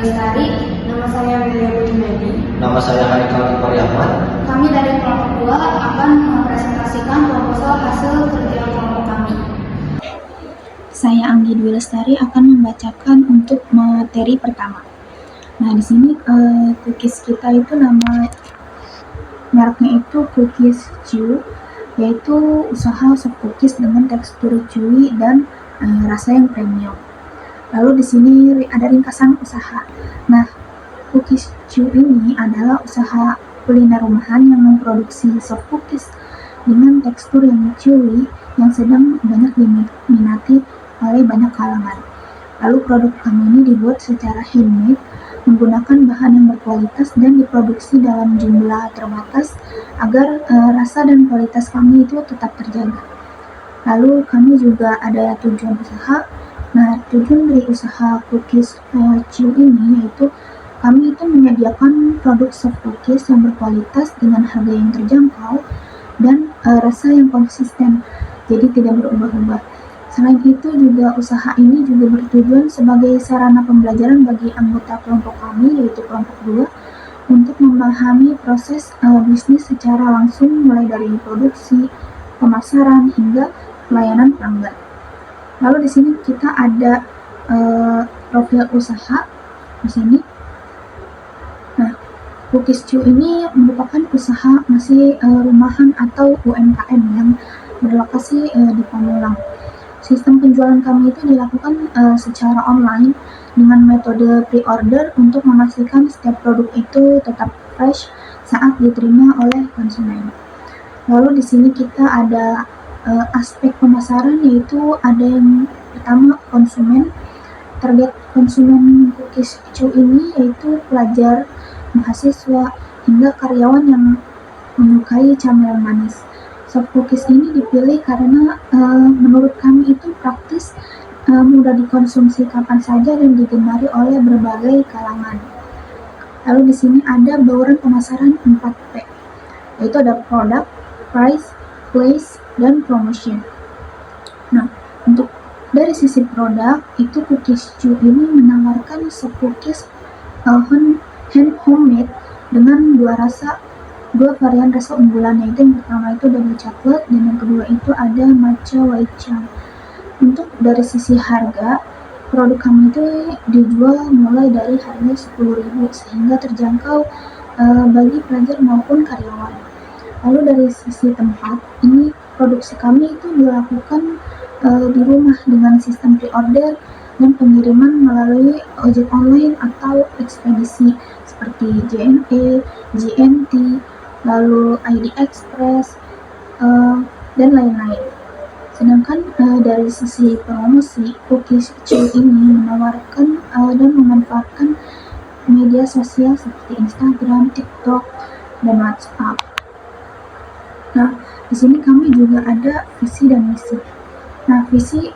Lestari. Nama saya Melia Bujimedi. Nama saya Haikal Kipari Ahmad. Kami dari kelompok 2 akan mempresentasikan proposal hasil kerja kelompok kami. Saya Anggi Dwi Lestari akan membacakan untuk materi pertama. Nah, di sini cookies kita itu mereknya itu Cookies Chew, yaitu usaha soft cookies dengan tekstur chewy dan rasa yang premium. Lalu di sini ada ringkasan usaha. Nah, Cookies Chew ini adalah usaha kuliner rumahan yang memproduksi soft cookies dengan tekstur yang chewy yang sedang banyak diminati oleh banyak kalangan. Lalu produk kami ini dibuat secara handmade, menggunakan bahan yang berkualitas dan diproduksi dalam jumlah terbatas agar rasa dan kualitas kami itu tetap terjaga. Lalu kami juga ada tujuan usaha. Nah, tujuan dari usaha Cookies Chew ini yaitu kami itu menyediakan produk soft cookies yang berkualitas dengan harga yang terjangkau dan rasa yang konsisten, jadi tidak berubah-ubah. Selain itu juga usaha ini juga bertujuan sebagai sarana pembelajaran bagi anggota kelompok kami, yaitu kelompok 2, untuk memahami proses bisnis secara langsung mulai dari produksi, pemasaran, hingga pelayanan pelanggan. Lalu di sini kita ada profil usaha di sini. Nah, Cookies Chew ini merupakan usaha masih rumahan atau UMKM yang berlokasi di Pamulang. Sistem penjualan kami itu dilakukan secara online dengan metode pre-order untuk memastikan setiap produk itu tetap fresh saat diterima oleh konsumen. Lalu di sini kita ada aspek pemasaran, yaitu ada yang pertama konsumen. Target konsumen Cookies Chew ini yaitu pelajar, mahasiswa, hingga karyawan yang menyukai camilan manis. Soft cookies ini dipilih karena menurut kami itu praktis, mudah dikonsumsi kapan saja dan digemari oleh berbagai kalangan. Lalu di sini ada bauran pemasaran 4P, yaitu ada product, price, place, dan promotion. Nah, untuk dari sisi produk itu Cookies Chew ini menawarkan soft cookies homemade dengan dua varian rasa unggulan, yaitu yang pertama itu double chocolate dan yang kedua itu ada matcha white chai. Untuk dari sisi harga, produk kami itu dijual mulai dari harga 10.000 sehingga terjangkau bagi pelajar maupun karyawan. Lalu dari sisi tempat, ini produksi kami itu dilakukan di rumah dengan sistem pre-order dan pengiriman melalui ojek online atau ekspedisi seperti JNE, JNT, lalu ID Express, dan lain-lain. Sedangkan dari sisi promosi, Cookies Chew ini menawarkan dan memanfaatkan media sosial seperti Instagram, TikTok, dan WhatsApp. Nah, di sini kami juga ada visi dan misi. Nah, visi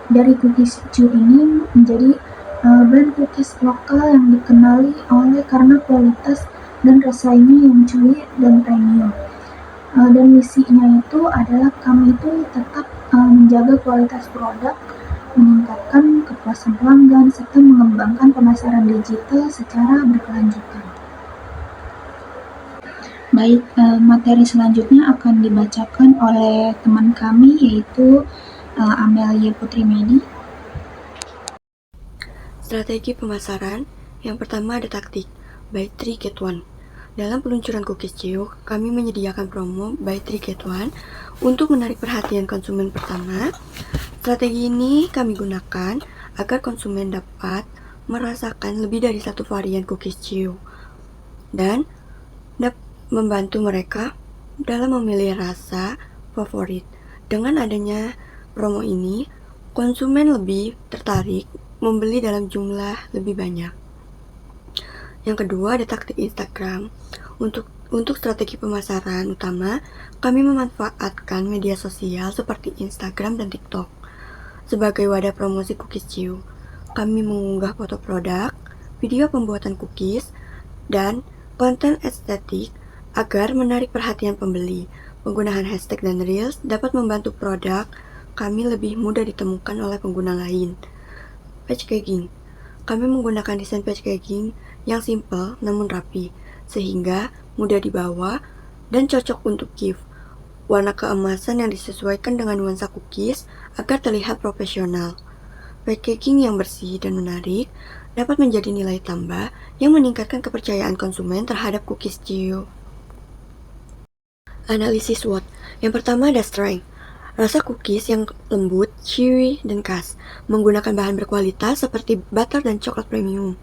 dari Cookies Chew ini menjadi brand cookies lokal yang dikenali karena kualitas dan rasanya yang chewy dan premium. Dan misinya itu adalah kami itu tetap menjaga kualitas produk, meningkatkan kepuasan pelanggan, serta mengembangkan pemasaran digital secara berkelanjutan. Baik, materi selanjutnya akan dibacakan oleh teman kami, yaitu Amelia Putri Medi. Strategi pemasaran. Yang pertama ada taktik, buy 3 get 1. Dalam peluncuran Cookies Chew, kami menyediakan promo buy 3 get 1 untuk menarik perhatian konsumen pertama. Strategi ini kami gunakan agar konsumen dapat merasakan lebih dari satu varian Cookies Chew dan dapat membantu mereka dalam memilih rasa favorit. Dengan adanya promo ini, konsumen lebih tertarik membeli dalam jumlah lebih banyak. Yang kedua ada taktik Instagram. Untuk strategi pemasaran utama, kami memanfaatkan media sosial seperti Instagram dan TikTok sebagai wadah promosi Cookies Chew. Kami mengunggah foto produk, video pembuatan cookies, dan konten estetik agar menarik perhatian pembeli. Penggunaan hashtag dan reels dapat membantu produk kami lebih mudah ditemukan oleh pengguna lain. Packaging. kami menggunakan desain packaging yang simple namun rapi, sehingga mudah dibawa dan cocok untuk gift. Warna keemasan yang disesuaikan dengan nuansa cookies agar terlihat profesional. Packaging yang bersih dan menarik dapat menjadi nilai tambah yang meningkatkan kepercayaan konsumen terhadap cookies Ciu. Analisis SWOT. Yang pertama ada strength. Rasa cookies yang lembut, chewy, dan khas, menggunakan bahan berkualitas seperti butter dan coklat premium.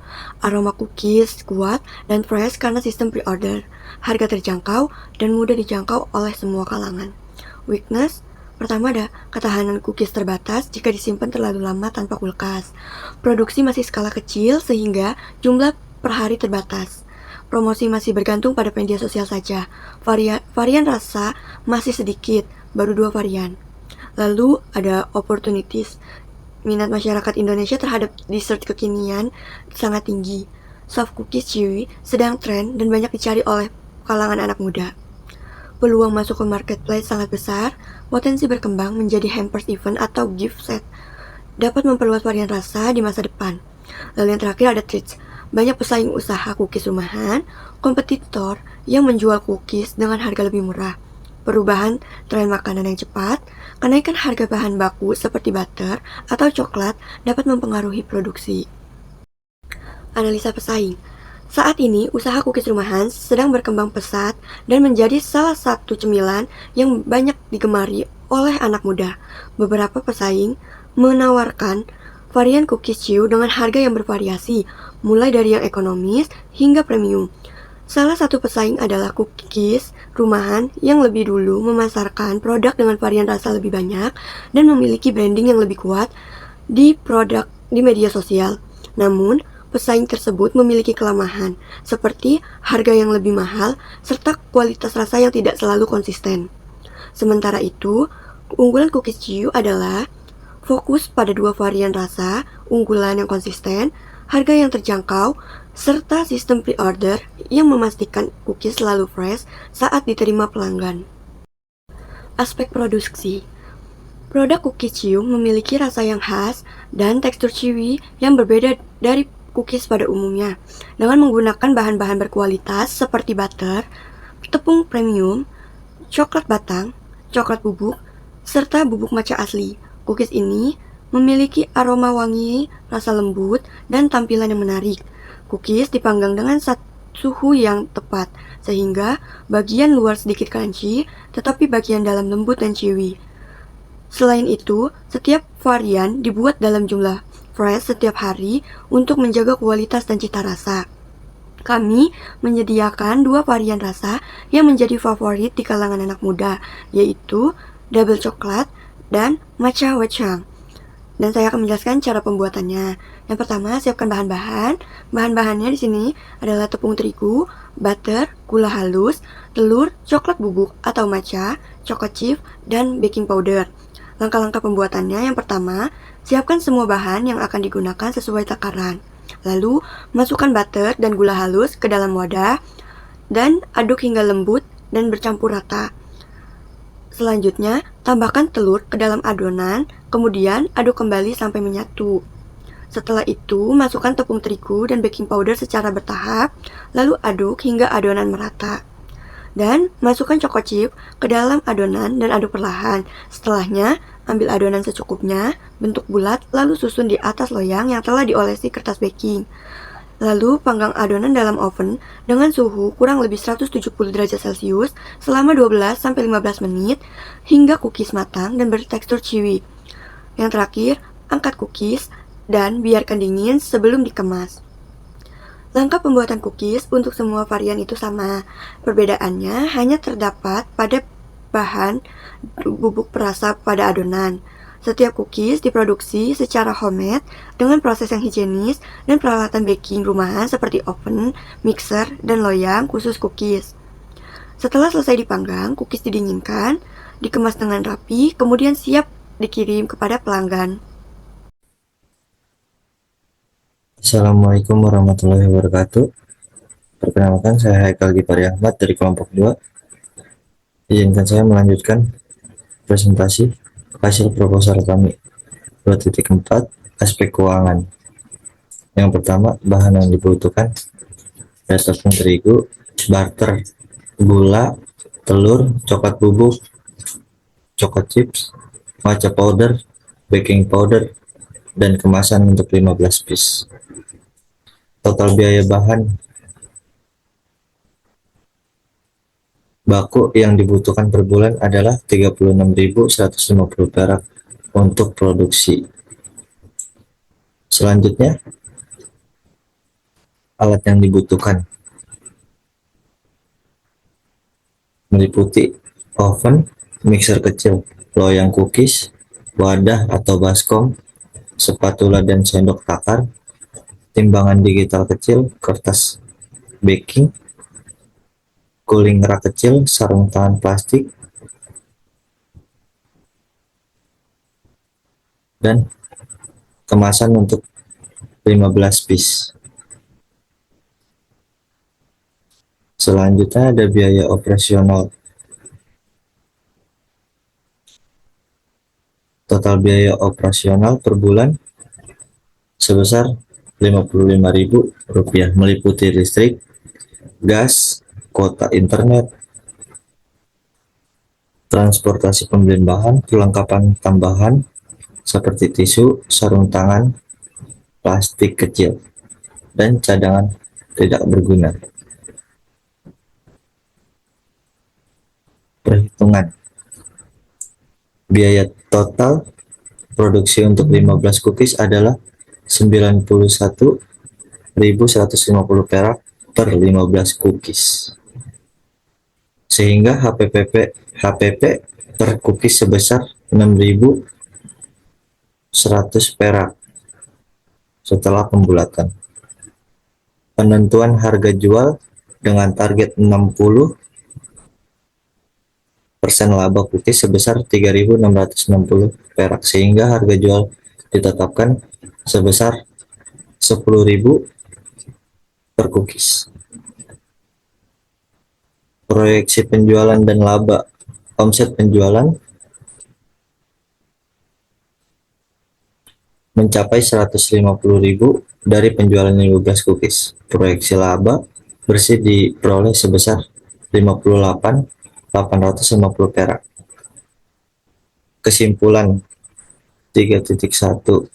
Aroma cookies kuat dan fresh karena sistem pre-order. Harga terjangkau dan mudah dijangkau oleh semua kalangan. Weakness. Pertama ada ketahanan cookies terbatas jika disimpan terlalu lama tanpa kulkas. Produksi masih skala kecil sehingga jumlah per hari terbatas. Promosi masih bergantung pada media sosial saja. Varian rasa masih sedikit, baru 2 varian. Lalu ada opportunities. Minat masyarakat Indonesia terhadap dessert kekinian sangat tinggi. Soft cookies chewy sedang tren dan banyak dicari oleh kalangan anak muda. Peluang masuk ke marketplace sangat besar, potensi berkembang menjadi hampers event atau gift set. Dapat memperluas varian rasa di masa depan. Lalu yang terakhir ada treats. Banyak pesaing usaha cookies rumahan, kompetitor yang menjual cookies dengan harga lebih murah. Perubahan tren makanan yang cepat, kenaikan harga bahan baku seperti butter atau coklat dapat mempengaruhi produksi. Analisa pesaing. Saat ini, usaha cookies rumahan sedang berkembang pesat dan menjadi salah satu cemilan yang banyak digemari oleh anak muda. Beberapa pesaing menawarkan varian cookies Ciu dengan harga yang bervariasi, mulai dari yang ekonomis hingga premium. Salah satu pesaing adalah cookies rumahan yang lebih dulu memasarkan produk dengan varian rasa lebih banyak dan memiliki branding yang lebih kuat di produk di media sosial. Namun, pesaing tersebut memiliki kelemahan, seperti harga yang lebih mahal serta kualitas rasa yang tidak selalu konsisten. Sementara itu, keunggulan cookies Ciu adalah fokus pada 2 varian rasa, unggulan yang konsisten, harga yang terjangkau, serta sistem pre-order yang memastikan cookies selalu fresh saat diterima pelanggan. Aspek produksi. Produk cookies Ciu memiliki rasa yang khas dan tekstur chewy yang berbeda dari cookies pada umumnya, dengan menggunakan bahan-bahan berkualitas seperti butter, tepung premium, coklat batang, coklat bubuk, serta bubuk matcha asli. Cookies ini memiliki aroma wangi, rasa lembut, dan tampilan yang menarik. Cookies dipanggang dengan suhu yang tepat, sehingga bagian luar sedikit crunchy, tetapi bagian dalam lembut dan chewy. Selain itu, setiap varian dibuat dalam jumlah fresh setiap hari untuk menjaga kualitas dan cita rasa. Kami menyediakan 2 varian rasa yang menjadi favorit di kalangan anak muda, yaitu double coklat dan matcha wechang. Dan saya akan menjelaskan cara pembuatannya. Yang pertama, siapkan bahan-bahan. Bahan-bahannya di sini adalah tepung terigu, butter, gula halus, telur, coklat bubuk atau matcha, coklat chip, dan baking powder. Langkah-langkah pembuatannya yang pertama, siapkan semua bahan yang akan digunakan sesuai takaran. Lalu, masukkan butter dan gula halus ke dalam wadah dan aduk hingga lembut dan bercampur rata. Selanjutnya, tambahkan telur ke dalam adonan, kemudian aduk kembali sampai menyatu. Setelah itu, masukkan tepung terigu dan baking powder secara bertahap, lalu aduk hingga adonan merata. Dan masukkan coklat chip ke dalam adonan dan aduk perlahan. Setelahnya, ambil adonan secukupnya, bentuk bulat, lalu susun di atas loyang yang telah diolesi kertas baking. Lalu panggang adonan dalam oven dengan suhu kurang lebih 170 derajat Celcius selama 12-15 menit hingga cookies matang dan bertekstur chewy. Yang terakhir, angkat cookies dan biarkan dingin sebelum dikemas. Langkah pembuatan cookies untuk semua varian itu sama. Perbedaannya hanya terdapat pada bahan bubuk perasa pada adonan. Setiap cookies diproduksi secara homemade dengan proses yang higienis dan peralatan baking rumahan seperti oven, mixer, dan loyang khusus cookies. Setelah selesai dipanggang, cookies didinginkan, dikemas dengan rapi, kemudian siap dikirim kepada pelanggan. Assalamualaikum warahmatullahi wabarakatuh. Perkenalkan, saya Haikal Gipari Ahmad dari kelompok 2. Izinkan saya melanjutkan presentasi hasil proposal kami 2.4 aspek keuangan. Yang pertama, bahan yang dibutuhkan ada tepung terigu, butter, gula, telur, coklat bubuk, coklat chips, matcha powder, baking powder, dan kemasan untuk 15 piece. Total biaya bahan baku yang dibutuhkan per bulan adalah 36.150 perak untuk produksi. Selanjutnya, alat yang dibutuhkan meliputi oven, mixer kecil, loyang cookies, wadah atau baskom, spatula dan sendok takar, timbangan digital kecil, kertas baking, cooling rack kecil, sarung tangan plastik, dan kemasan untuk 15 piece. Selanjutnya ada biaya operasional. Total biaya operasional per bulan sebesar Rp55.000, meliputi listrik, gas, kuota internet, transportasi pembelian bahan, perlengkapan tambahan seperti tisu, sarung tangan, plastik kecil, dan cadangan tidak berguna. Perhitungan biaya total produksi untuk 15 cookies adalah 91.150 perak per 15 cookies, sehingga HPP per cookies sebesar 6.100 perak setelah pembulatan. Penentuan harga jual dengan target 60% laba cookies sebesar 3.660 perak, sehingga harga jual ditetapkan sebesar 10.000 per cookies. Proyeksi penjualan dan laba. Omset penjualan mencapai 150.000 dari penjualan 15 cookies. Proyeksi laba bersih diperoleh sebesar 58.850 perak. Kesimpulan 3.1.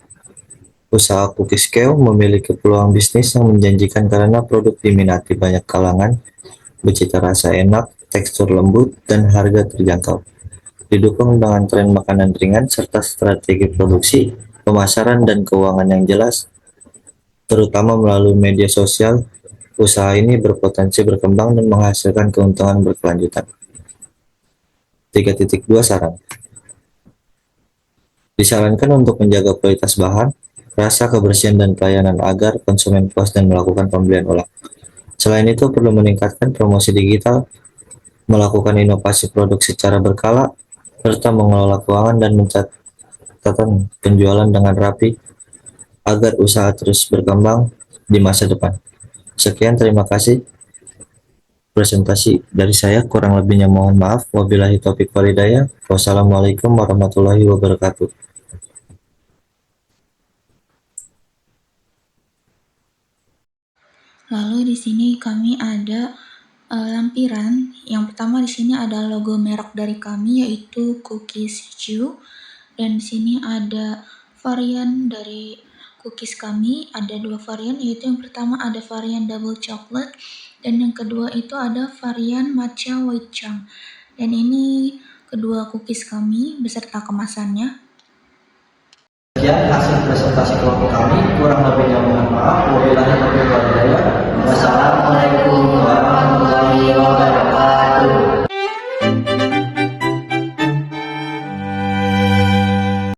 Usaha cookies Keo memiliki peluang bisnis yang menjanjikan karena produk diminati banyak kalangan, bercita rasa enak, tekstur lembut, dan harga terjangkau. Didukung dengan tren makanan ringan serta strategi produksi, pemasaran, dan keuangan yang jelas, terutama melalui media sosial, usaha ini berpotensi berkembang dan menghasilkan keuntungan berkelanjutan. 3.2 Saran. Disarankan untuk menjaga kualitas bahan, rasa, kebersihan, dan pelayanan agar konsumen puas dan melakukan pembelian ulang. Selain itu, perlu meningkatkan promosi digital, melakukan inovasi produk secara berkala, serta mengelola keuangan dan mencatatkan penjualan dengan rapi agar usaha terus berkembang di masa depan. Sekian, terima kasih presentasi dari saya, kurang lebihnya mohon maaf. Wabillahi taufiq wal hidayah. Wassalamualaikum warahmatullahi wabarakatuh. Lalu di sini kami ada lampiran. Yang pertama di sini ada logo merek dari kami yaitu Cookies Chew, dan di sini ada varian dari cookies kami. Ada dua varian, yaitu yang pertama ada varian double chocolate dan yang kedua itu ada varian matcha white chunk. Dan ini kedua cookies kami beserta kemasannya. Sekian hasil presentasi kelompok kami, kurang lebihnya mohon maaf. Wabillahi taufiq wal